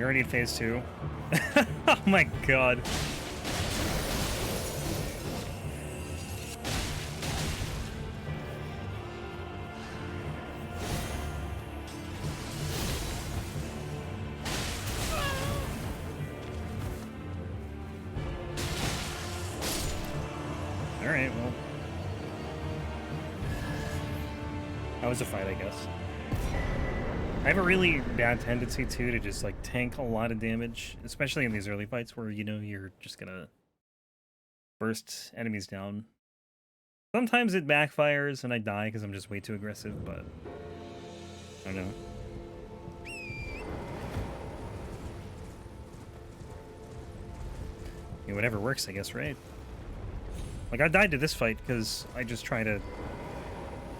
already in phase 2. Oh my god. Alright, well. That was a fight, I guess. I have a really bad tendency, too, to just, like, tank a lot of damage, especially in these early fights where, you know, you're just gonna burst enemies down. Sometimes it backfires and I die because I'm just way too aggressive, but I don't know. Yeah, whatever works, I guess, right? Like, I died to this fight because I just try to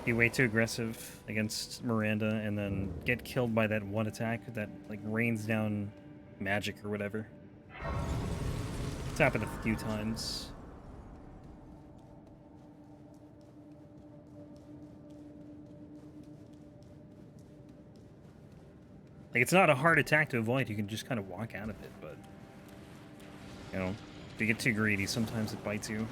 be way too aggressive against Miranda and then get killed by that one attack that, like, rains down magic or whatever. It's happened a few times. Like, it's not a hard attack to avoid, you can just kind of walk out of it, but, you know, if you get too greedy, sometimes it bites you.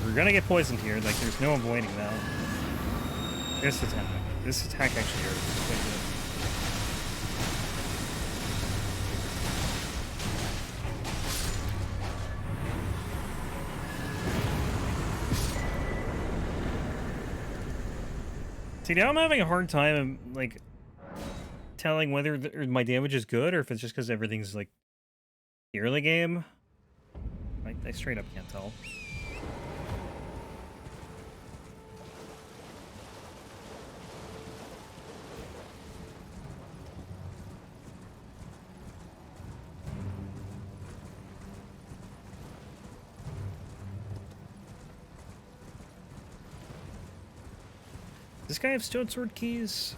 We're gonna get poisoned here, like there's no avoiding that. This attack actually hurts quite good. See, now I'm having a hard time, like, telling whether my damage is good or if it's just because everything's, like, the early game. I straight up can't tell. Does this guy have stone sword keys?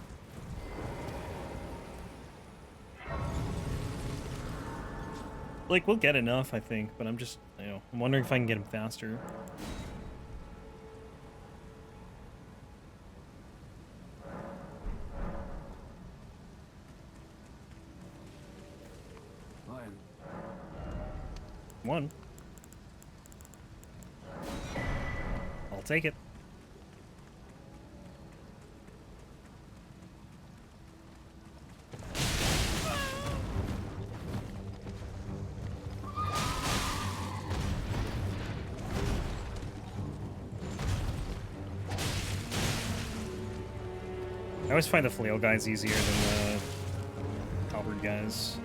Like, we'll get enough, I think, but I'm just, you know, I'm wondering if I can get him faster. One. I'll take it. I always find the flail guys easier than the halberd guys.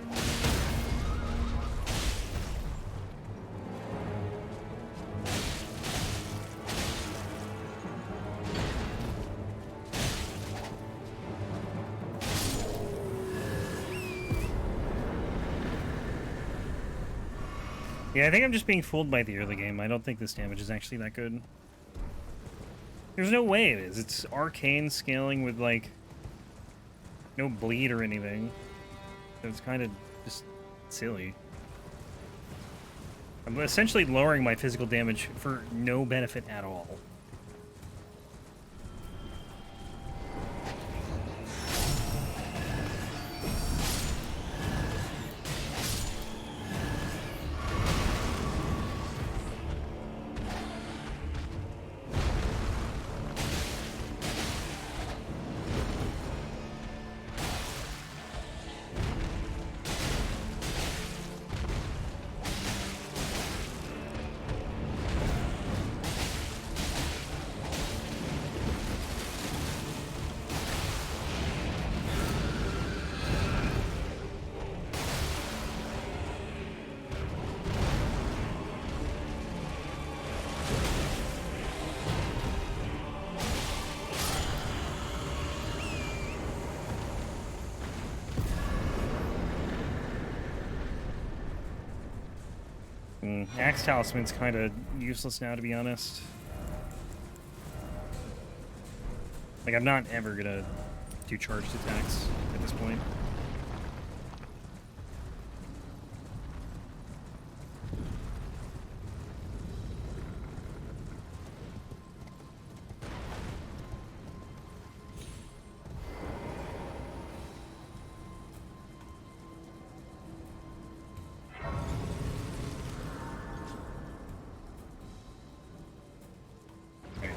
Yeah, I think I'm just being fooled by the early game. I don't think this damage is actually that good. There's no way it is. It's arcane scaling with, like, no bleed or anything. So it's kind of just silly. I'm essentially lowering my physical damage for no benefit at all. Axe Talisman's kind of useless now, to be honest. Like, I'm not ever gonna do charged attacks at this point.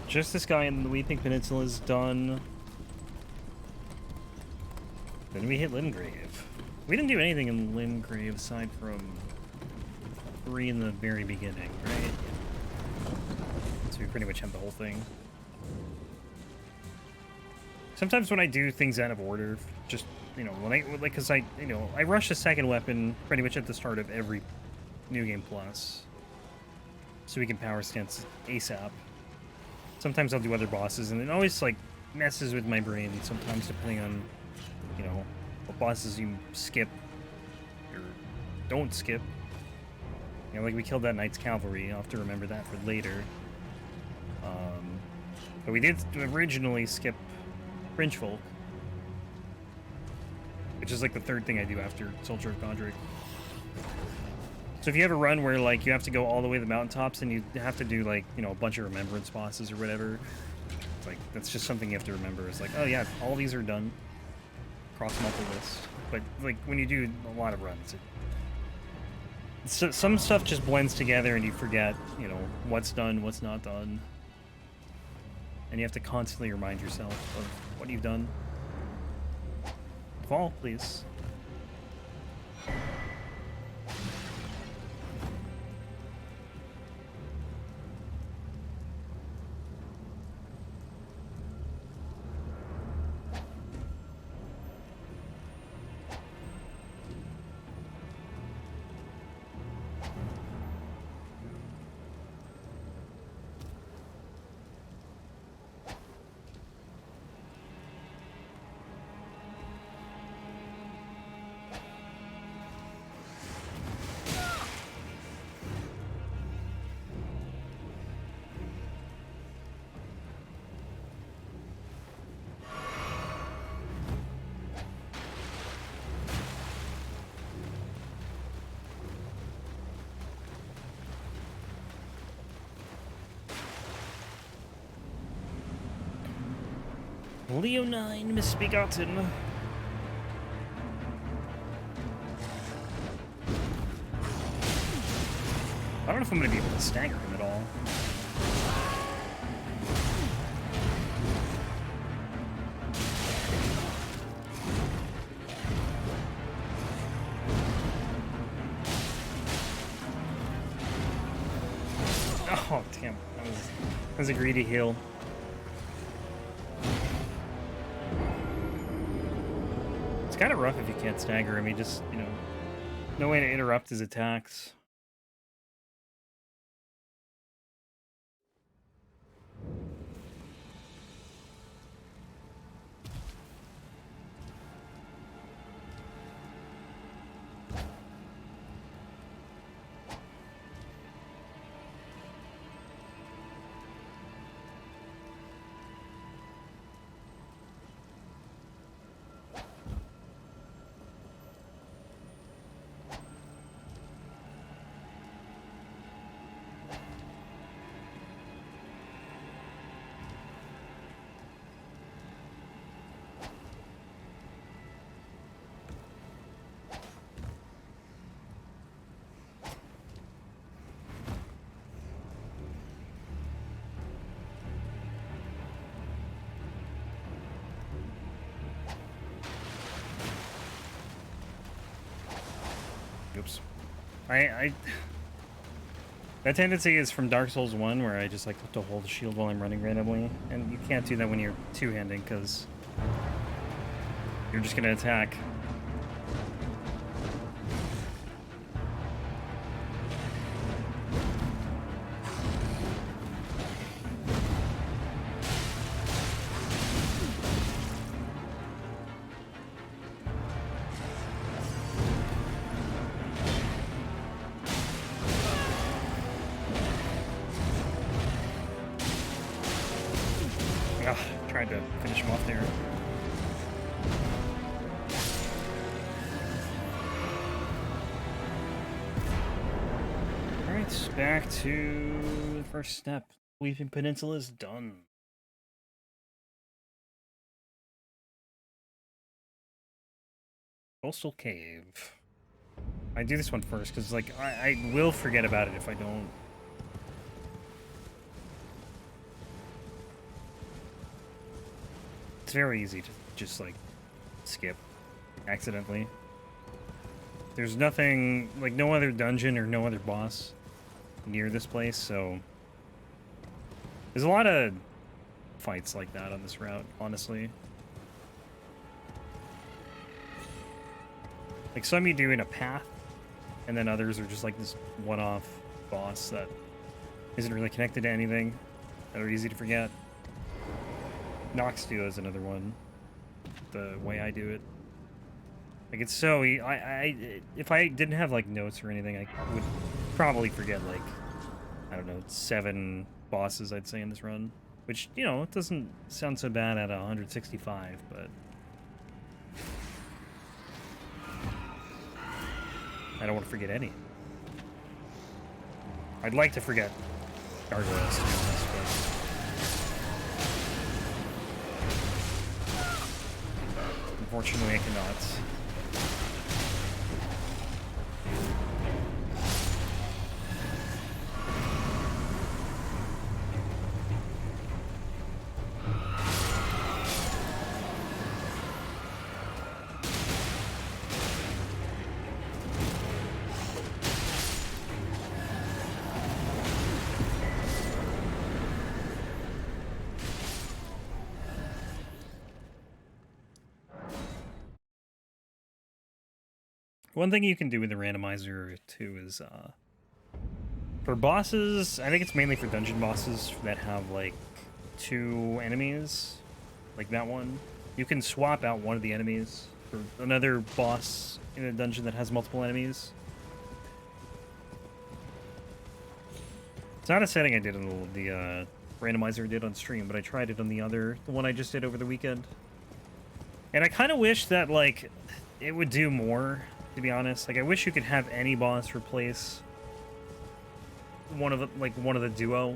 Just this guy in the Weeping Peninsula is done. Then we hit Limgrave. We didn't do anything in Limgrave aside from 3 in the very beginning, right? So we pretty much have the whole thing. Sometimes when I do things out of order, just, you know, when because I rush a second weapon pretty much at the start of every New Game Plus. So we can power stance ASAP. Sometimes I'll do other bosses, and it always, like, messes with my brain sometimes, depending on, you know, what bosses you skip or don't skip. You know, like, we killed that Knight's Cavalry. I'll have to remember that for later. But we did originally skip Fringefolk, which is, like, the third thing I do after Soldier of Godric. So if you have a run where, like, you have to go all the way to the mountaintops and you have to do, like, you know, a bunch of remembrance bosses or whatever, it's like, that's just something you have to remember. It's like, oh yeah, all these are done. Cross them off the list. But, like, when you do a lot of runs, some stuff just blends together and you forget, you know, what's done, what's not done. And you have to constantly remind yourself of what you've done. Fall, please. Leonine Misbegotten. I don't know if I'm going to be able to stagger him at all. Oh, damn. That was a greedy heal. It's kind of rough if you can't stagger him. He just, you know, no way to interrupt his attacks. Oops. That tendency is from Dark Souls 1, where I just like to hold the shield while I'm running randomly, and you can't do that when you're two-handing, because you're just gonna attack. tried to finish him off there. Alright, back to the first step. Weeping Peninsula is done. Coastal Cave. I do this one first, because, like, I will forget about it if I don't. It's very easy to just, like, skip accidentally. There's nothing, like, no other dungeon or no other boss near this place, so there's a lot of fights like that on this route, honestly. Like, some you do in a path, and then others are just like this one-off boss that isn't really connected to anything, that are easy to forget. Nox Duo is another one, the way I do it. Like, it's so if I didn't have, like, notes or anything, I would probably forget, like, I don't know, 7 bosses, I'd say, in this run. Which, you know, it doesn't sound so bad at 165, but I don't want to forget any. I'd like to forget gargoyles, to be honest, but unfortunately I cannot. One thing you can do with the randomizer, too, is, for bosses, I think it's mainly for dungeon bosses that have, like, 2 enemies, like that one. You can swap out one of the enemies for another boss in a dungeon that has multiple enemies. It's not a setting I did on the randomizer did on stream, but I tried it on the one I just did over the weekend. And I kind of wish that, like, it would do more, to be honest. Like, I wish you could have any boss replace one of a duo,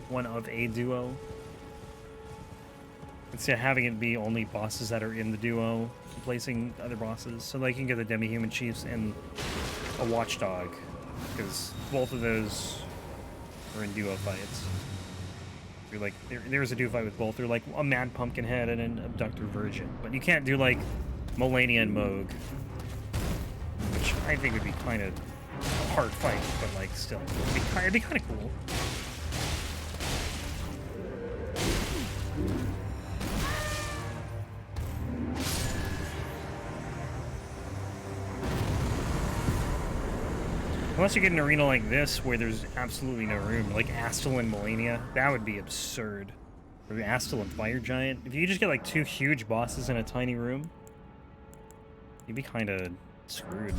instead of having it be only bosses that are in the duo replacing other bosses. So, like, you can get the Demi-Human chiefs and a Watchdog, because both of those are in duo fights. You're like, there's a duo fight with both. They're like a Mad Pumpkinhead and an Abductor Virgin, but you can't do, like, Melania and Moog, which I think would be kind of a hard fight, but, like, still, it'd be kind of cool. Unless you get an arena like this, where there's absolutely no room, like Astal and Melania, that would be absurd. Or Astal and Fire Giant. If you just get, like, 2 huge bosses in a tiny room, you'd be kind of screwed.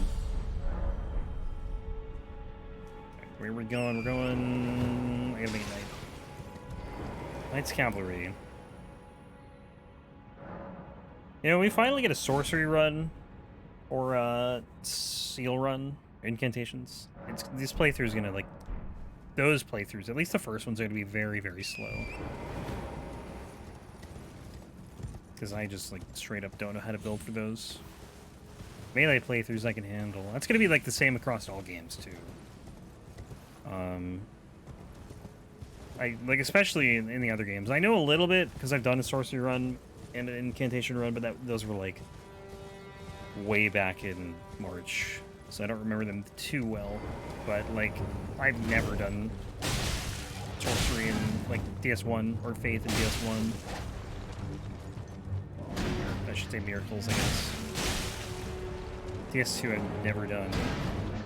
Where are we going? We're going... I gotta make it night. Knight's Cavalry. You know, we finally get a sorcery run, or a seal run, incantations. This playthrough is gonna, like, those playthroughs, at least the first one's gonna be very, very slow. Because I just, like, straight up don't know how to build for those. Melee playthroughs I can handle. That's gonna be, like, the same across all games, too. Like, especially in the other games. I know a little bit, because I've done a sorcery run and an incantation run, but those were, like, way back in March. So I don't remember them too well. But, like, I've never done sorcery in, like, DS1 or Faith in DS1. I should say miracles, I guess. DS2 I've never done.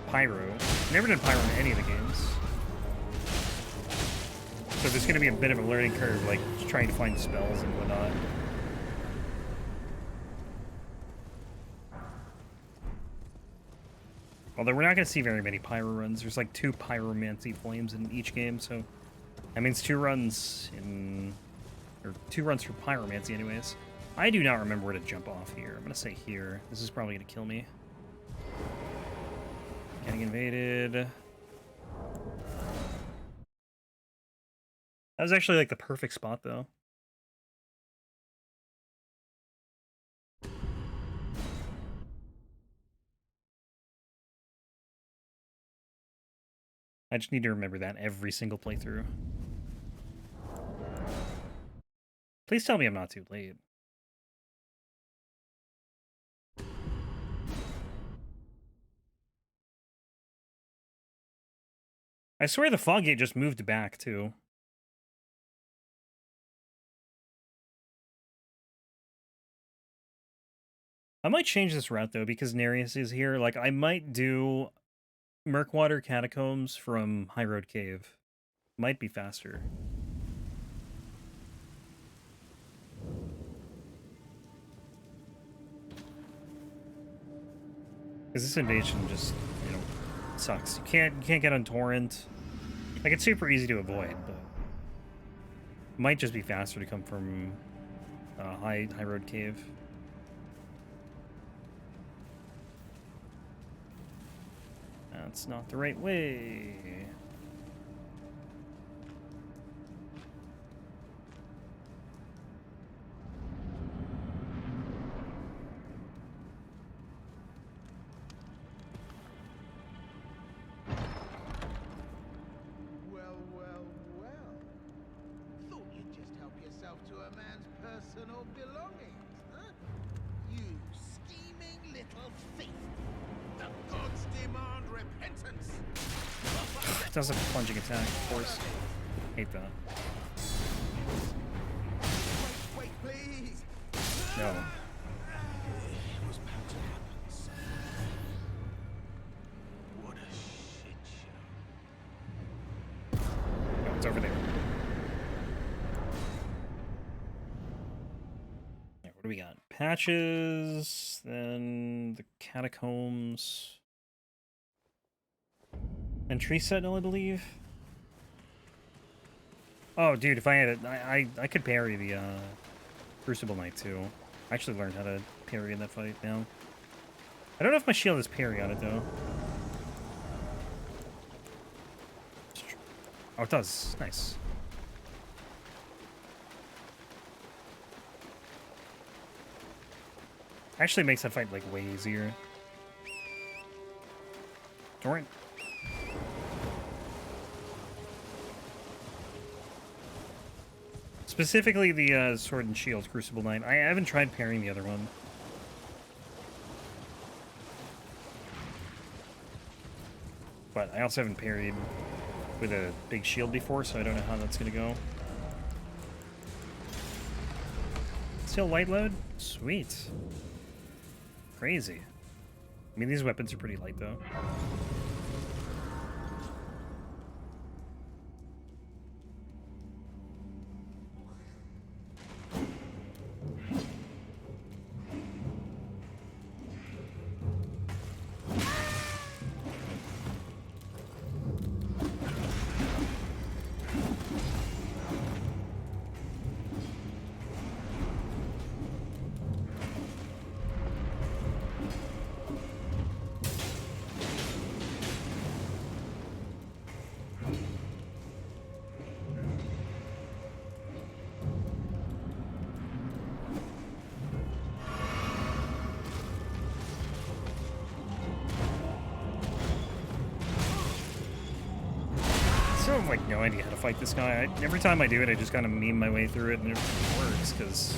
Pyro. Never done Pyro in any of the games. So there's going to be a bit of a learning curve, like, trying to find spells and whatnot. Although we're not going to see very many Pyro runs. There's, like, 2 Pyromancy flames in each game, so that means 2 runs in... Or 2 runs for Pyromancy anyways. I do not remember where to jump off here. I'm gonna say here. This is probably gonna kill me. Getting invaded. That was actually like the perfect spot though. I just need to remember that every single playthrough. Please tell me I'm not too late. I swear the fog gate just moved back, too. I might change this route, though, because Nereus is here. Like, I might do Murkwater Catacombs from High Road Cave. Might be faster. Because this invasion just, you know, sucks. You can't get on Torrent. Like, it's super easy to avoid, but might just be faster to come from High Road Cave. That's not the right way. Does a plunging attack, of course. Hate that. Wait, please. No. What a shit show. No, it's over there. Yeah, what do we got? Patches, then the Catacombs. And Tree Sentinel, I believe. Oh, dude, if I had it, I could parry the Crucible Knight too. I actually learned how to parry in that fight now. I don't know if my shield has parry on it though. Oh, it does. Nice. Actually makes that fight like way easier. Torrent. Specifically the Sword and Shield Crucible Knight. I haven't tried parrying the other one. But I also haven't parried with a big shield before, so I don't know how that's going to go. Still light load? Sweet. Crazy. I mean, these weapons are pretty light, though. I have like no idea how to fight this guy. Every time I do it, I just kind of meme my way through it, and it works because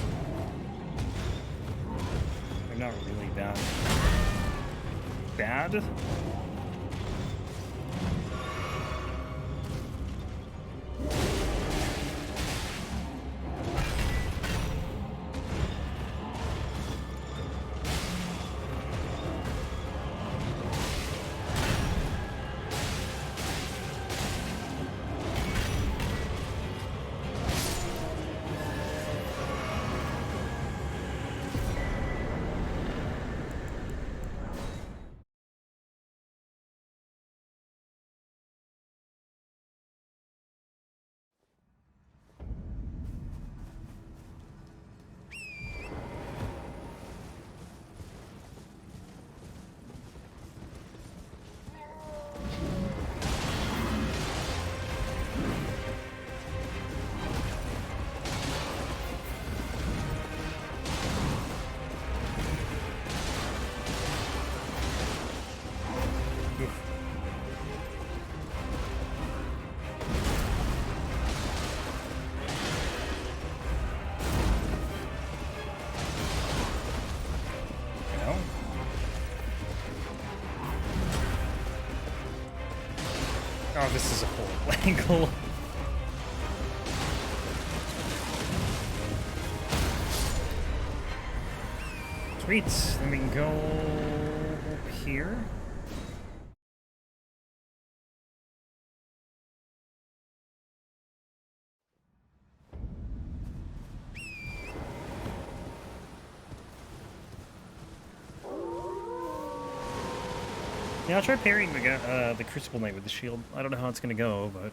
they're not really that bad. Oh, this is a horrible angle. Sweet. Then we can go up here. Yeah, I'll try parrying the Crucible Knight with the shield. I don't know how it's gonna go, but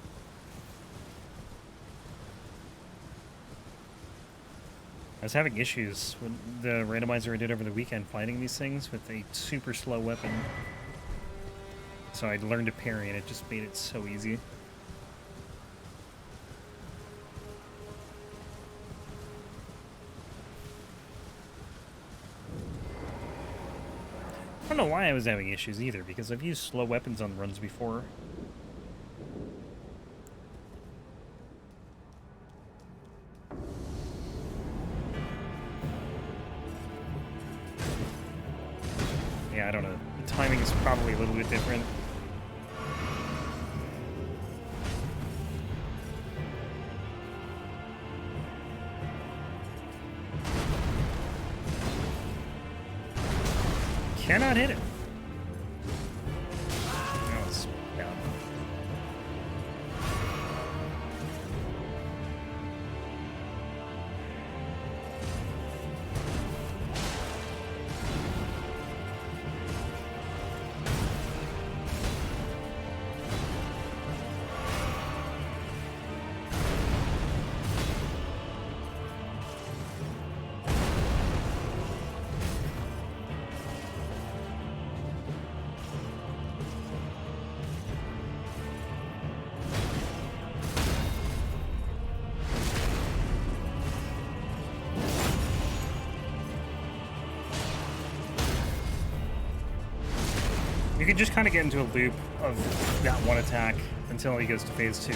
I was having issues with the randomizer I did over the weekend fighting these things with a super slow weapon. So I learned to parry and it just made it so easy. I don't know why I was having issues either, because I've used slow weapons on runs before. Yeah, I don't know. The timing is probably a little bit different. Cannot hit it. That was bad. You can just kind of get into a loop of that one attack until he goes to phase 2.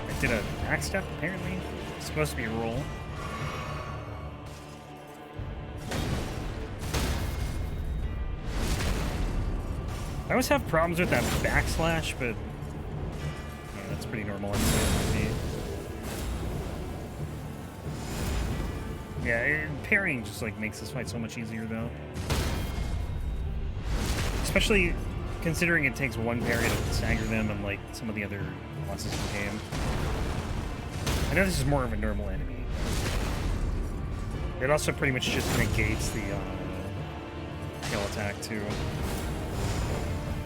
I did a back step, apparently. It's supposed to be a roll. I always have problems with that backslash, but that's pretty normal in me. Yeah, parrying just like makes this fight so much easier though. Especially considering it takes one parry to stagger them unlike some of the other bosses in the game. I know this is more of a normal enemy. It also pretty much just negates the tail attack too.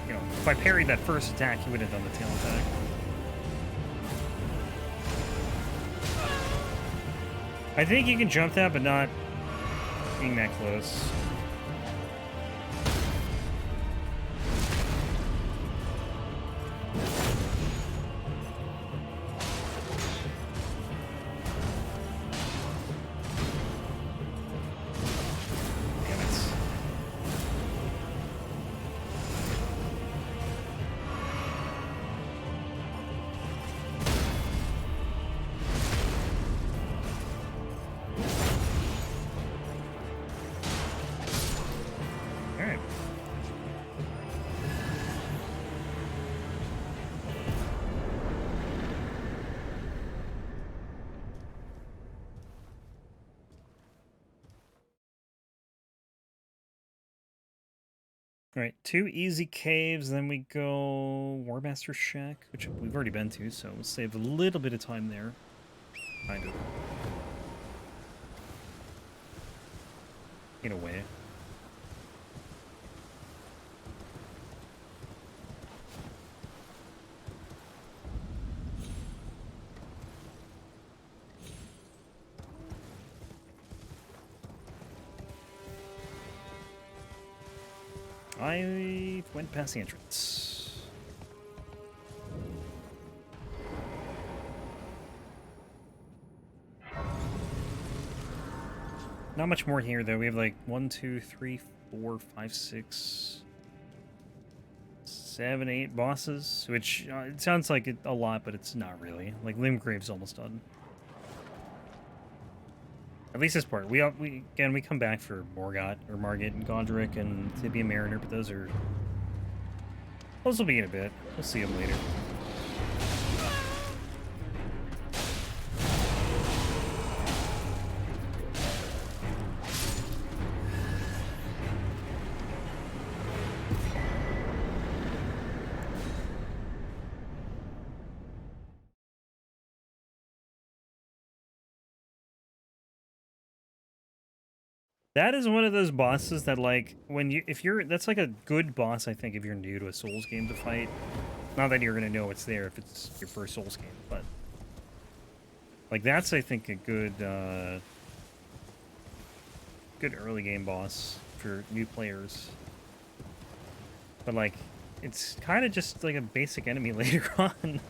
You know, if I parried that first attack, he would have done the tail attack. I think you can jump that, but not being that close. Damn it. Alright, 2 easy caves, then we go Warmaster's Shack, which we've already been to, so we'll save a little bit of time there. Kind of. In a way. I went past the entrance. Not much more here, though. We have like 1, 2, 3, 4, 5, 6, 7, 8 bosses, which it sounds like a lot, but it's not really. Like Limgrave's almost done. At least this part. We again we come back for Morgot or Margit and Gondrick and Tibia Mariner, but those will be in a bit. We'll see them later. That is one of those bosses that, like, that's like a good boss, I think, if you're new to a Souls game to fight. Not that you're gonna know it's there if it's your first Souls game, but like that's, I think, a good good early game boss for new players. But like, it's kind of just like a basic enemy later on.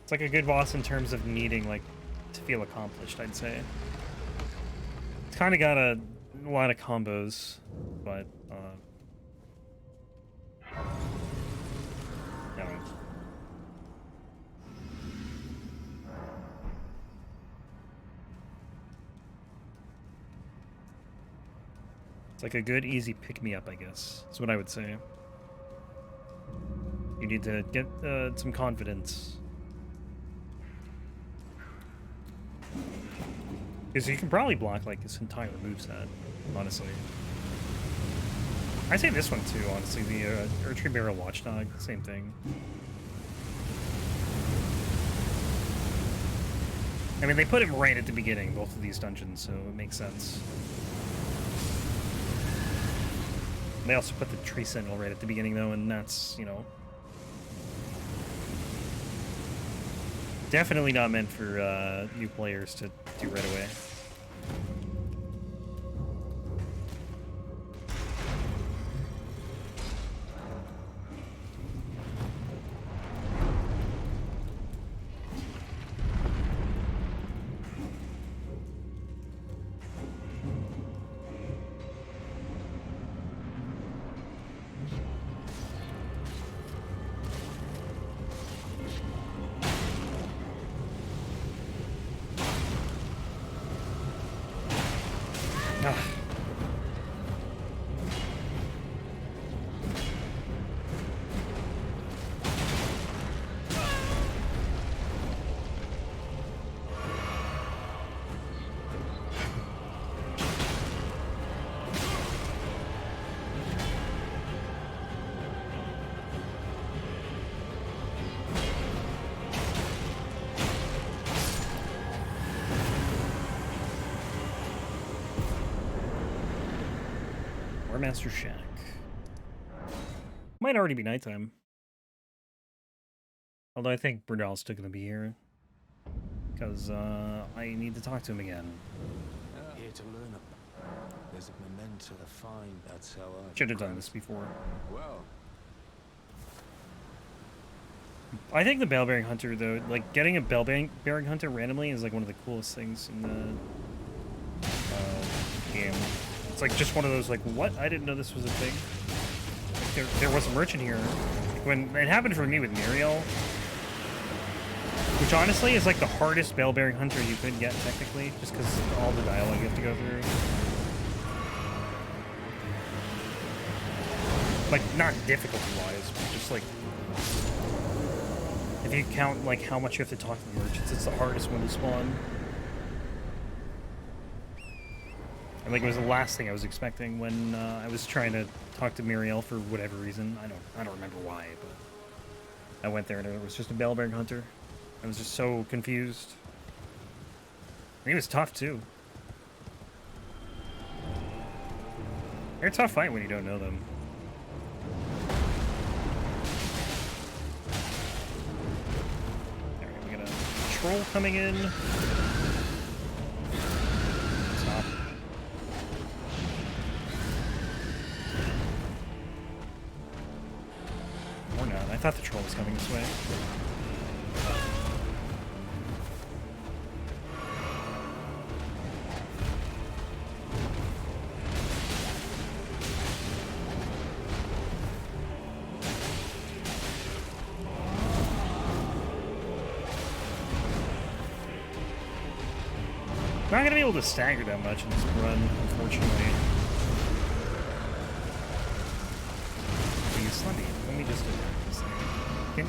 It's like a good boss in terms of needing, like, to feel accomplished, I'd say. It's kind of got a lot of combos, but, I don't know. It's like a good, easy pick-me-up, I guess. That's what I would say. You need to get some confidence. Because you can probably block, like, this entire moveset, honestly. I say this one, too, honestly. The Erdtree Barrel Watchdog, same thing. I mean, they put him right at the beginning, both of these dungeons, so it makes sense. They also put the Tree Sentinel right at the beginning, though, and that's, you know... definitely not meant for new players to do right away. Master Shack. Might already be nighttime. Although I think Brunel's still gonna be here. Because I need to talk to him again. Here to learn. There's a memento to find. That's how I should have done this before. Well, I think the Bellbearing Hunter, though, like getting a Bellbearing Hunter randomly is like one of the coolest things in the game. It's like just one of those, like, what? I didn't know this was a thing. Like, there was a merchant here. Like, when it happened for me with Muriel, which honestly is like the hardest Bellbearing Hunter you could get, technically, just because of all the dialogue you have to go through. Like, not difficulty-wise, but just like, if you count like how much you have to talk to the merchants, it's the hardest one to spawn. And like, it was the last thing I was expecting when I was trying to talk to Muriel for whatever reason. I don't remember why, but I went there and it was just a Bellbearing Hunter. I was just so confused. And he was tough too. They're a tough fight when you don't know them. Alright, we got a troll coming in. Stop. Or not. I thought the troll was coming this way. not gonna be able to stagger that much in this run, unfortunately. Please, let me just attack this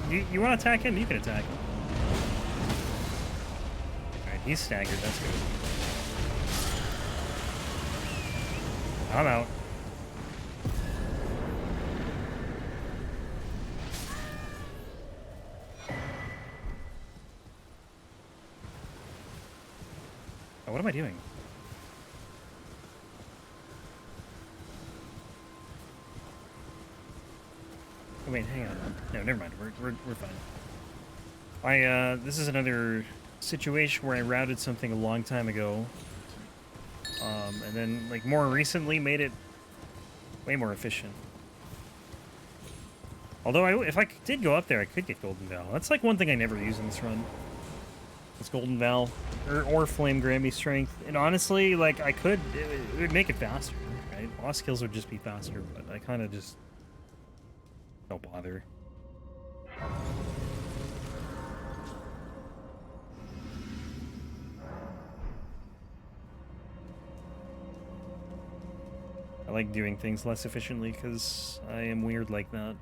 thing. You want to attack him? You can attack him. Alright, he's staggered, that's good. I'm out. Oh, what am I doing? Oh, wait, hang on. No, never mind. We're fine. This is another situation where I routed something a long time ago. And then, like, more recently made it way more efficient. Although, if I did go up there, I could get Golden Val. That's, like, one thing I never use in this run. It's Golden Val or Flame Grammy Strength. And honestly, like, I could... It would make it faster, right? Boss kills would just be faster, but I kind of just... don't bother. I like doing things less efficiently because I am weird like that.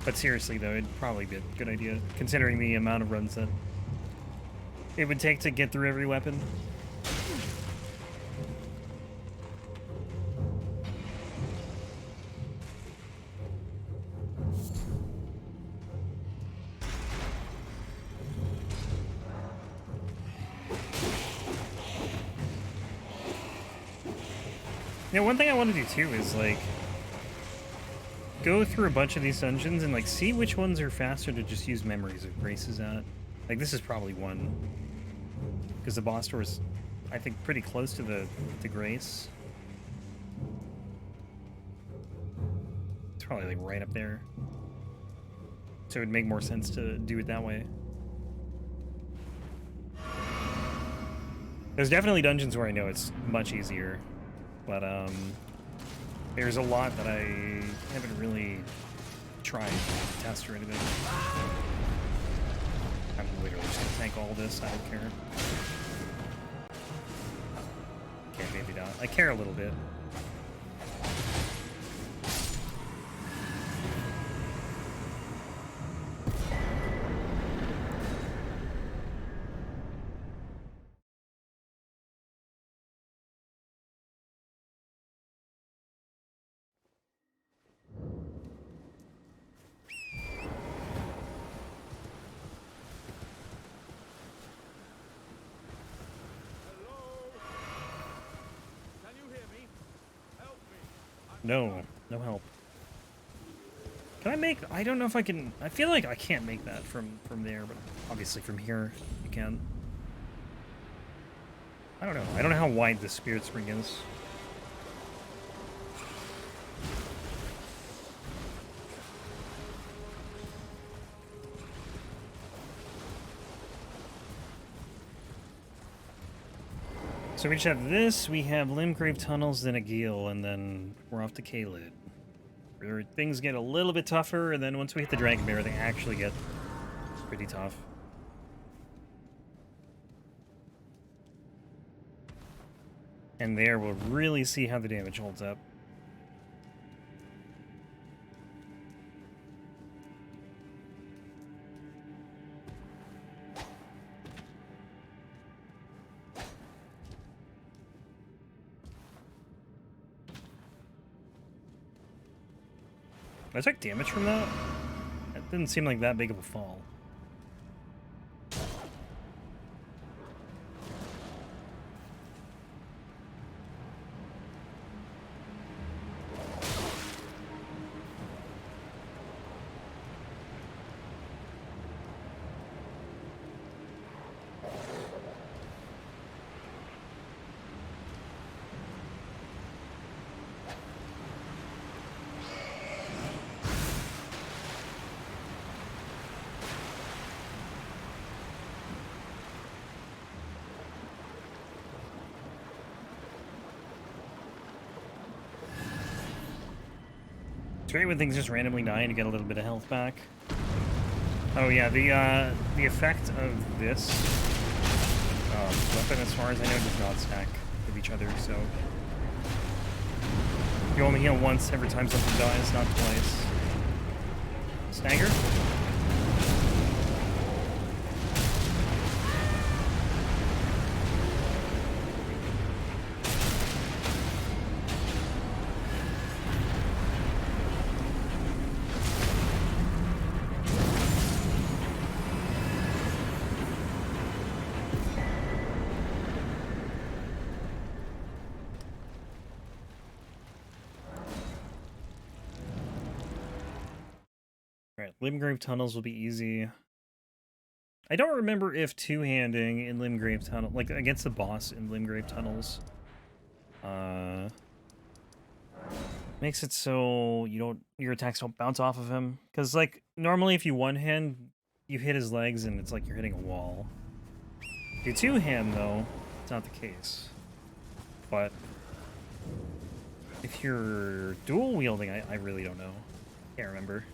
But seriously though, it'd probably be a good idea, considering the amount of runs that it would take to get through every weapon. Yeah, one thing I want to do too is like go through a bunch of these dungeons and like see which ones are faster to just use memories of graces at. Like this is probably one because the boss door is, I think, pretty close to the grace. It's probably like right up there, so it would make more sense to do it that way. There's definitely dungeons where I know it's much easier. But, there's a lot that I haven't really tried to test or anything. I'm literally just gonna tank all this, I don't care. Okay, maybe not. I care a little bit. No, no help. Can I make... I don't know if I can... I feel like I can't make that from there, but obviously from here you can. I don't know. I don't know how wide the Spirit Spring is. So we just have this, we have Limgrave tunnels, then a Geel, and then we're off to Caelid. Where things get a little bit tougher, and then once we hit the Dragon Bear, they actually get pretty tough. And there we'll really see how the damage holds up. I took damage from that? That didn't seem like that big of a fall. It's great when things just randomly die and you get a little bit of health back. Oh yeah, the effect of this weapon, as far as I know, does not stack with each other. So you only heal once every time something dies, not twice. Stagger. Alright, Limgrave tunnels will be easy. I don't remember if two-handing in Limgrave tunnel, like against the boss in Limgrave tunnels, makes it so your attacks don't bounce off of him. Because like normally if you one-hand, you hit his legs and it's like you're hitting a wall. If you two-hand though, it's not the case. But if you're dual wielding, I really don't know. Can't remember.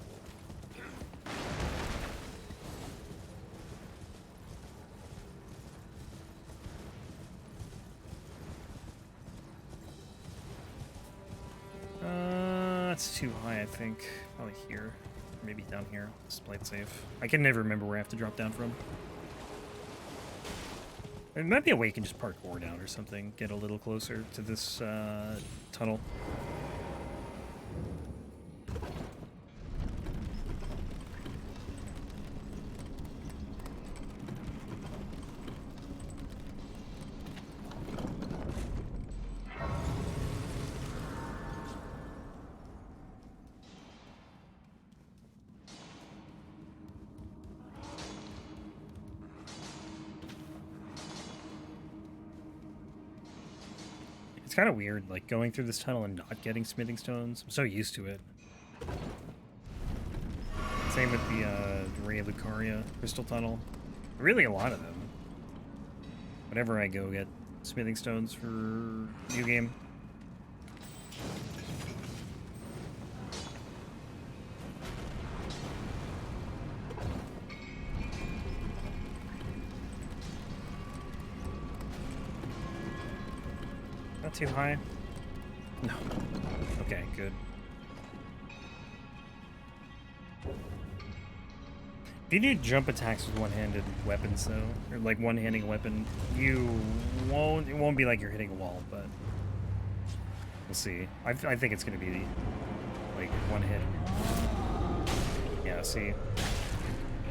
That's too high, I think. Probably here. Maybe down here. Let's play it safe. I can never remember where I have to drop down from. There might be a way you can just parkour down or something. Get a little closer to this tunnel. It's kind of weird, like, going through this tunnel and not getting smithing stones. I'm so used to it. Same with the Ray of Lucaria crystal tunnel. Really a lot of them. Whenever I go get smithing stones for new game. Not too high? No. Okay, good. If you do jump attacks with one-handed weapons, though, or like one-handing a weapon, it won't be like you're hitting a wall, but we'll see. I think it's gonna be like one hit. Yeah, see,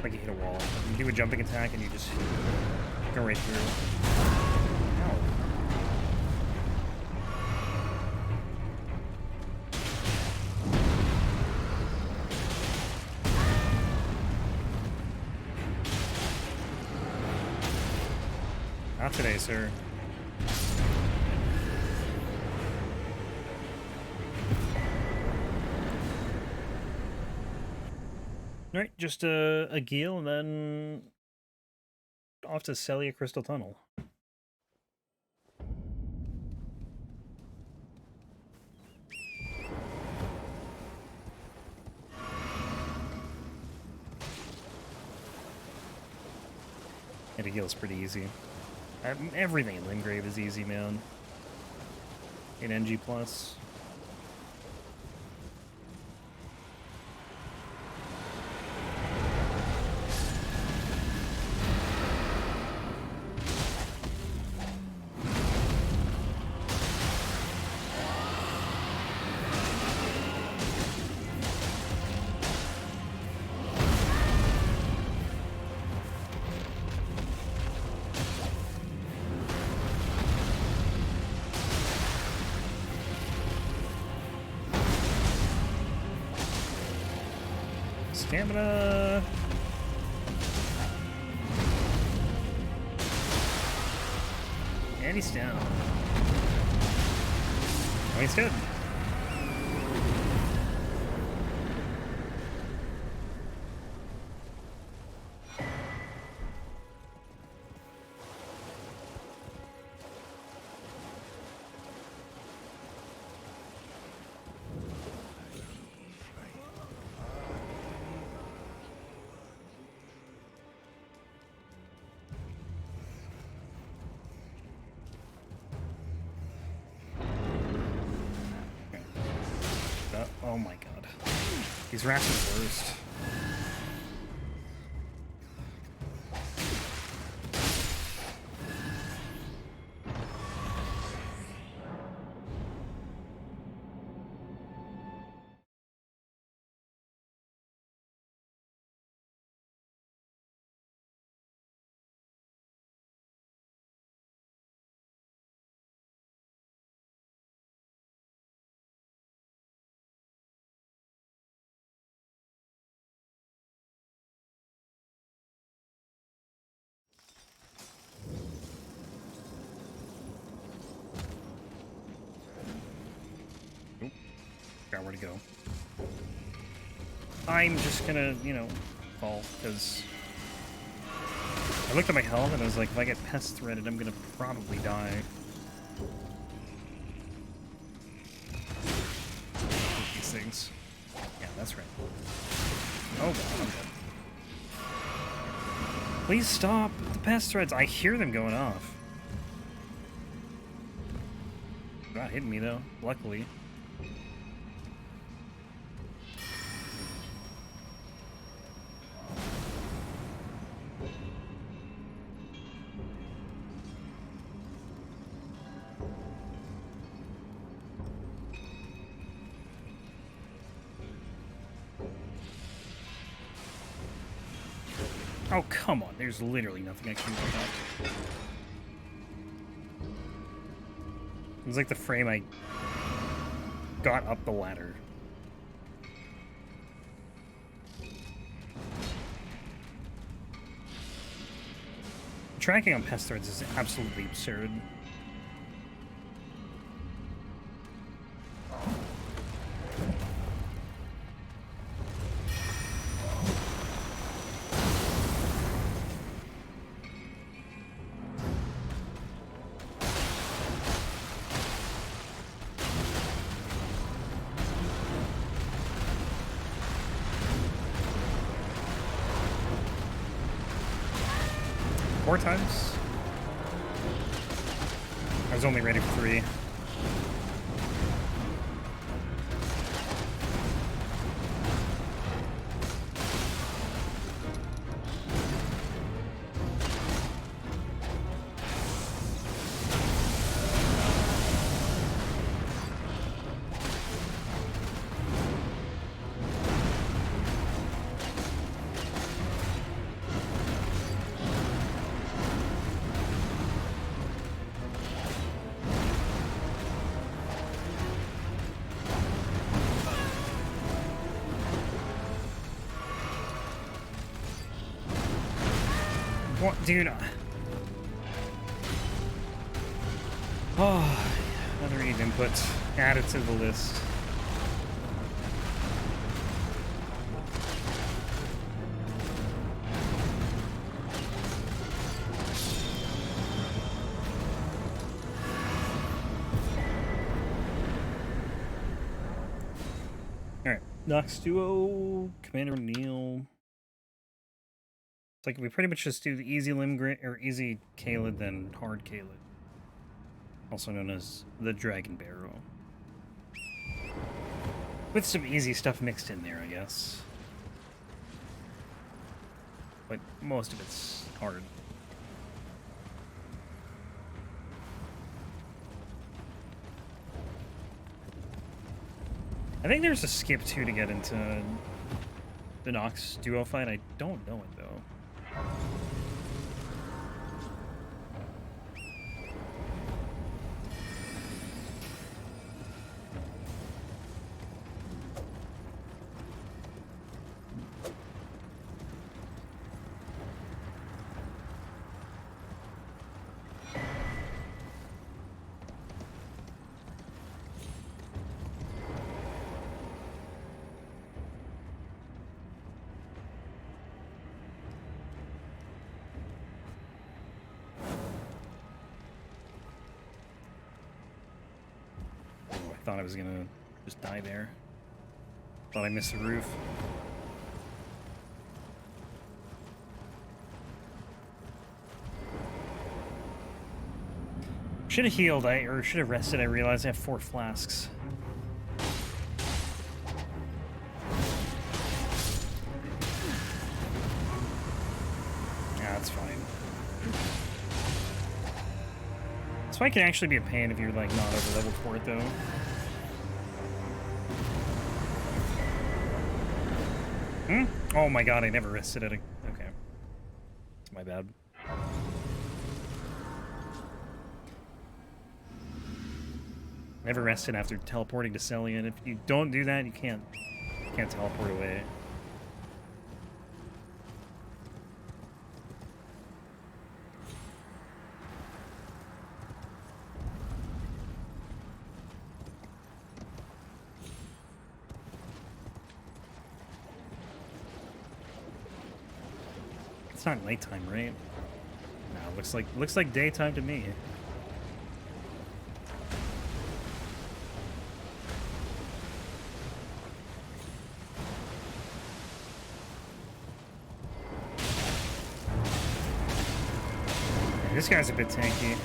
like you hit a wall. You do a jumping attack and you just go right through. Ow. Not today, sir. Alright, just a Geel and then off to Celia Crystal Tunnel. And a Geel's pretty easy. Everything in Limgrave is easy, man. In NG+. Stamina. And he's down. Oh, he's dead. Oh my god. These rats are the worst. Where to go. I'm just gonna, you know, fall, because I looked at my health and I was like, if I get pest threaded, I'm gonna probably die. These things. Yeah, that's right. Oh god, I'm dead. Please stop the pest threads. I hear them going off. They're not hitting me though, luckily. Oh, come on. There's literally nothing I can do about that. It was like the frame I got up the ladder. Tracking on pest threads is absolutely absurd. Four times? I was only ready for 3. What, dude? Oh, another Eve input added to the list. Alright, Nox Duo, Commander Neil. It's like we pretty much just do the easy Limgrave, or easy Caelid, then hard Caelid. Also known as the Dragon Barrow. With some easy stuff mixed in there, I guess. But most of it's hard. I think there's a skip too to get into the Nox Duo fight. I don't know it though. Thought I was gonna just die there. Thought I missed the roof. Should have healed, or should have rested. I realized I have 4 flasks. That's fine. This fight can actually be a pain if you're like not over leveled for it though. Hmm? Oh my god, I never rested at a... Okay. It's my bad. Never rested after teleporting to Celian. If you don't do that, you can't teleport away. It's not nighttime, right? No, looks like daytime to me. This guy's a bit tanky.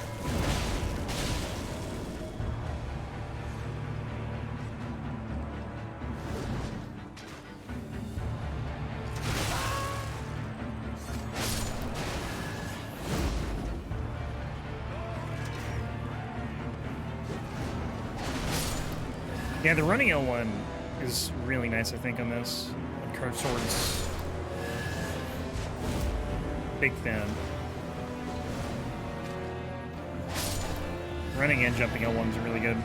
Yeah, the running L1 is really nice, I think, on this. Curved swords. Big fan. Running and jumping L1s are really good.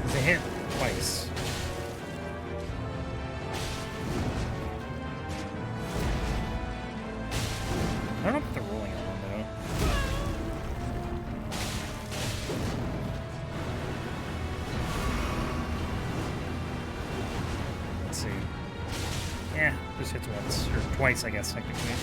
It's a hit twice. I don't know if they're rolling L1 though. Let's see. Yeah, just hits once. Or twice, I guess, technically.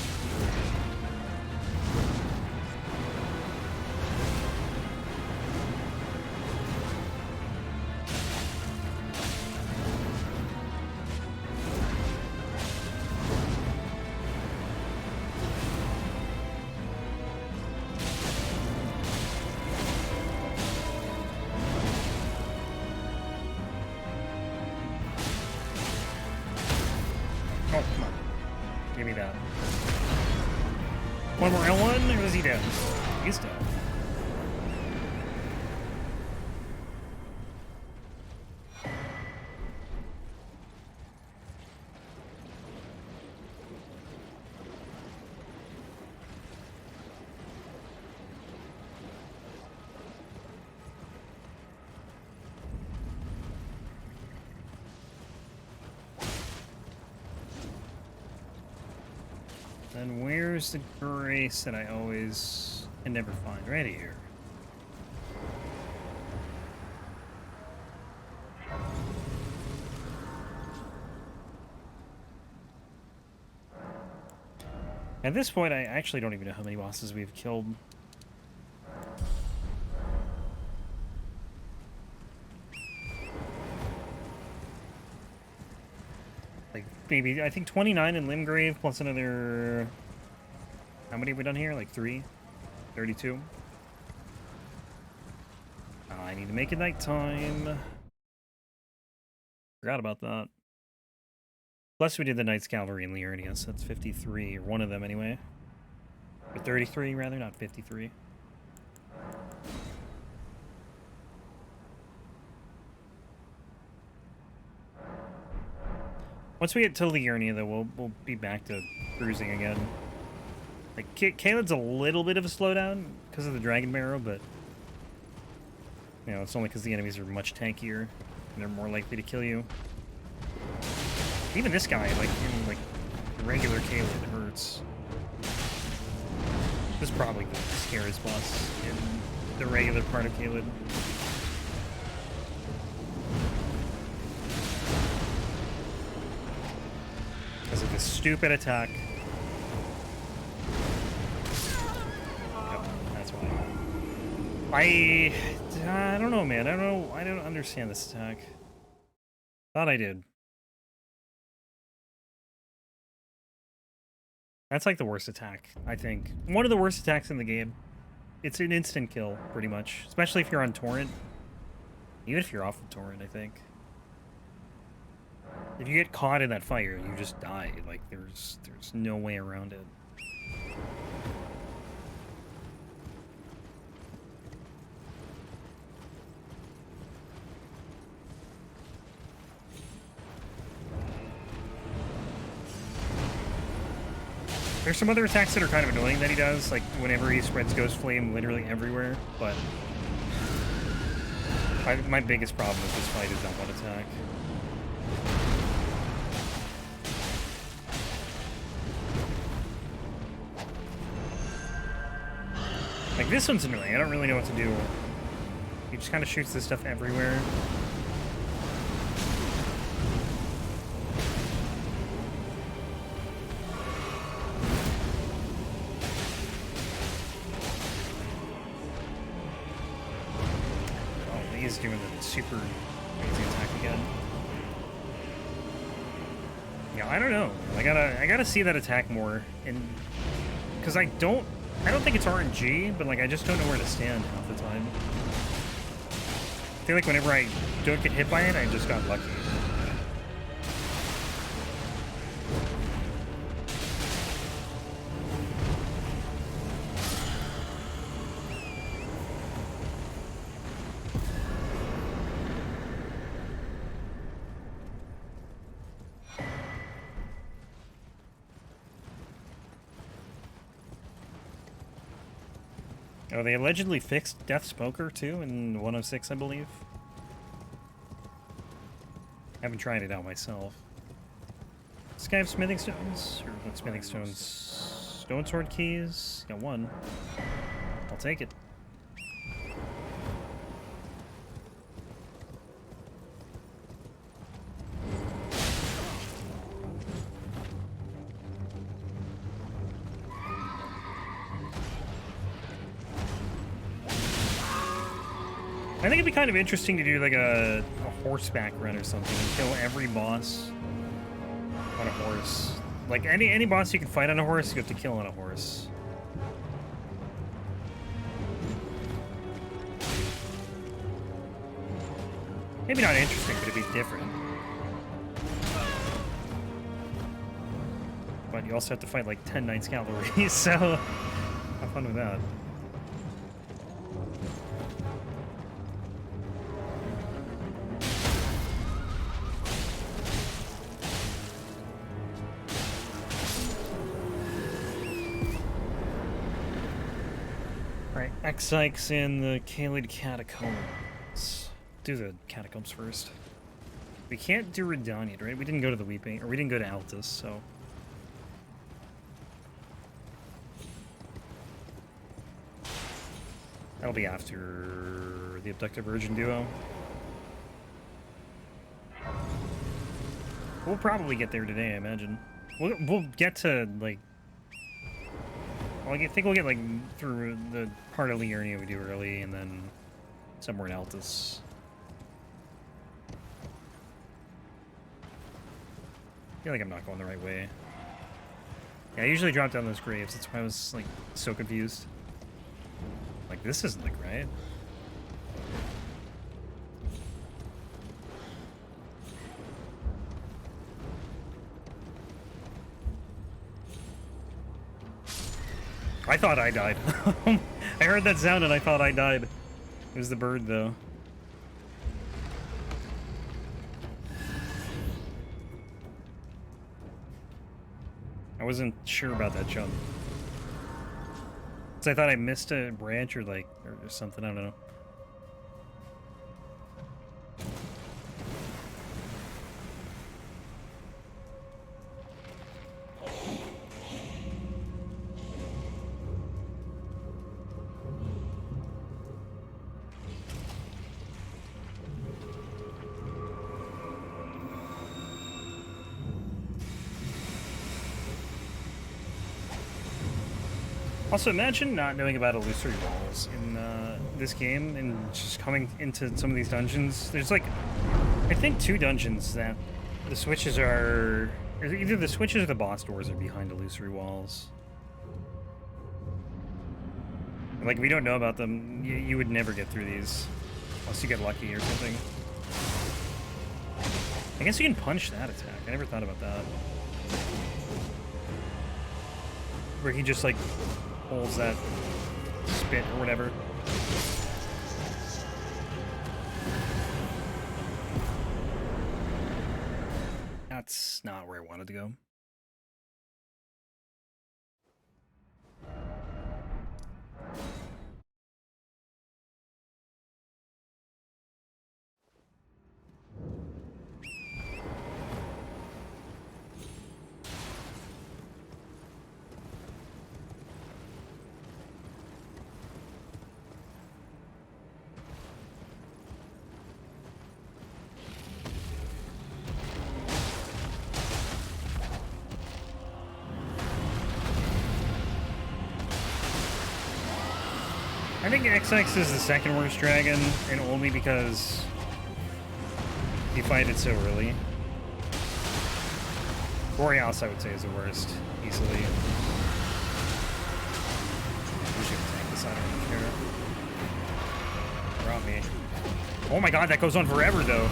One more L1, or is he dead? He's dead. Then where's the grace that I always can never find? Right here. At this point, I actually don't even know how many bosses we've killed. Like, maybe, I think 29 in Limgrave, plus another... How many have we done here? Like 3? 32? I need to make it nighttime. Forgot about that. Plus we did the Knight's Cavalry in Leonine, so that's 53, or one of them anyway. Or 33, rather, not 53. Once we get to Liurnia, though, we'll be back to cruising again. Like, Caelad's a little bit of a slowdown because of the Dragon Marrow, but... You know, it's only because the enemies are much tankier, and they're more likely to kill you. Even this guy, like, in, like, regular Caelad hurts. This is probably the scariest boss in the regular part of Caelad. Because of this stupid attack. Yep, that's why. I don't know, man. I don't understand this attack. Thought I did. That's like the worst attack, I think. One of the worst attacks in the game. It's an instant kill, pretty much. Especially if you're on Torrent. Even if you're off of Torrent, I think. If you get caught in that fire, you just die. Like, there's no way around it. There's some other attacks that are kind of annoying that he does, like whenever he spreads Ghost Flame literally everywhere, but my biggest problem with this fight is that one attack. Like, this one's annoying. I don't really know what to do. He just kind of shoots this stuff everywhere. Oh, he's doing the super crazy attack again. Yeah, I don't know. I gotta see that attack more, and because I don't think it's RNG, but like I just don't know where to stand half the time. I feel like whenever I don't get hit by it, I just got lucky. Oh, they allegedly fixed Death Smoker too in 106, I believe. I haven't tried it out myself. Does this guy have smithing stones? Or what smithing stones? Stone sword keys? Got one. I'll take it. I think it'd be kind of interesting to do like a horseback run or something and kill every boss on a horse. Like any boss you can fight on a horse, you have to kill on a horse. Maybe not interesting, but it'd be different. But you also have to fight like 10 Knights Cavalry, so have fun with that. X-Sykes in the Caelid Catacombs. Do the Catacombs first. We can't do Radon yet, right? We didn't go to the Weeping, or we didn't go to Altus, so... That'll be after the Abductive Virgin Duo. We'll probably get there today, I imagine. We'll get to, like... Well, I think we'll get, like, through the part of Liurnia we do early, and then somewhere in Altus. I feel like I'm not going the right way. Yeah, I usually drop down those graves. That's why I was, like, so confused. Like, this isn't, like, right. I thought I died. I heard that sound and I thought I died. It was the bird, though. I wasn't sure about that jump. So I thought I missed a branch or like, or something, I don't know. Also, imagine not knowing about illusory walls in this game and just coming into some of these dungeons. There's like, I think 2 dungeons that the switches are... Either the switches or the boss doors are behind illusory walls. Like, if we don't know about them, you would never get through these unless you get lucky or something. I guess you can punch that attack. I never thought about that. Where he just, like, holds that spit or whatever. That's not where I wanted to go. I think XX is the second worst dragon, and only because you fight it so early. Borealis, I would say, is the worst, easily. We should tank this, I don't care. Drop me. Oh my god, that goes on forever, though.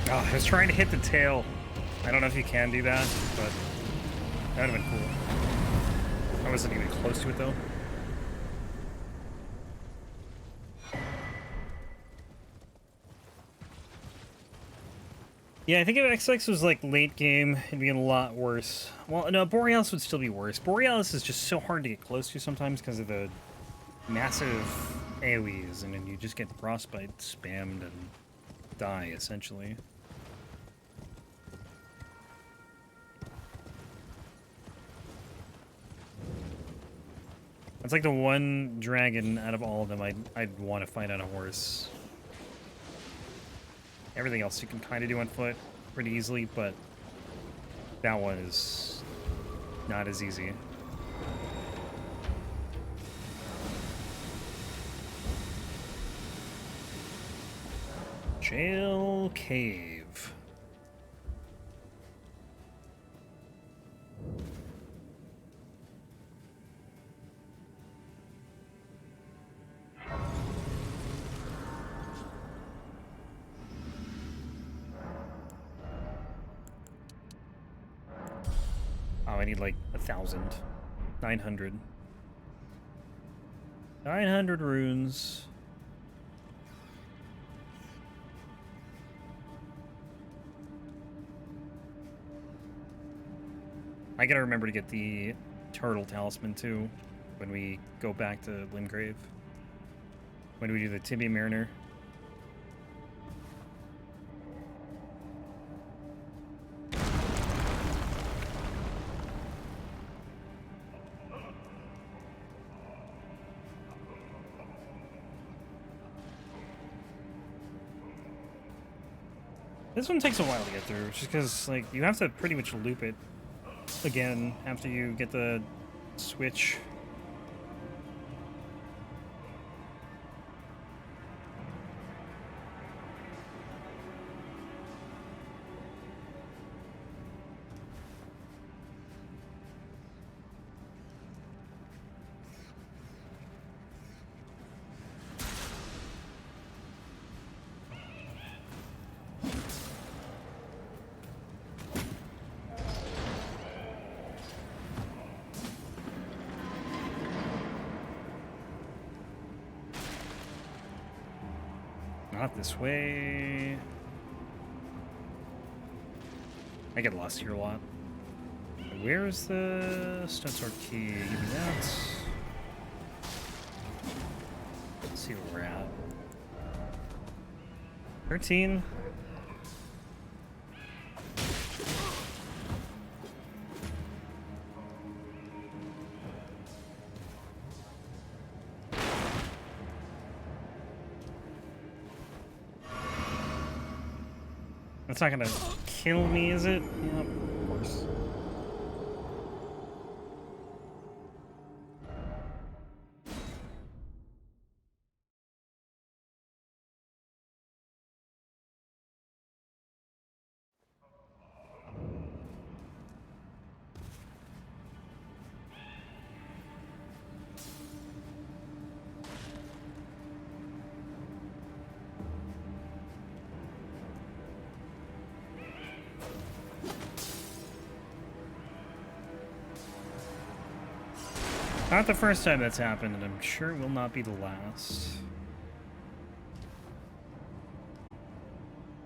Oh, I was trying to hit the tail. I don't know if you can do that, but that would have been cool. I wasn't even close to it, though. Yeah, I think if XX was, like, late game, it'd be a lot worse. Well, no, Borealis would still be worse. Borealis is just so hard to get close to sometimes because of the massive AoEs, and then you just get frostbite spammed and die, essentially. It's like the one dragon out of all of them I'd want to fight on a horse. Everything else you can kind of do on foot pretty easily, but that one is not as easy. Jail Cave. Oh, I need like 1,000. 900. 900 runes. I gotta remember to get the turtle talisman too when we go back to Limgrave. When we do the Tibia Mariner. This one takes a while to get through, just because, like, you have to pretty much loop it again after you get the switch. Not this way. I get lost here a lot. Where's the Stone Sword key? Give me that. Let's see where we're at. 13. That's not gonna kill me, is it? Yep, of course. Not the first time that's happened, and I'm sure it will not be the last.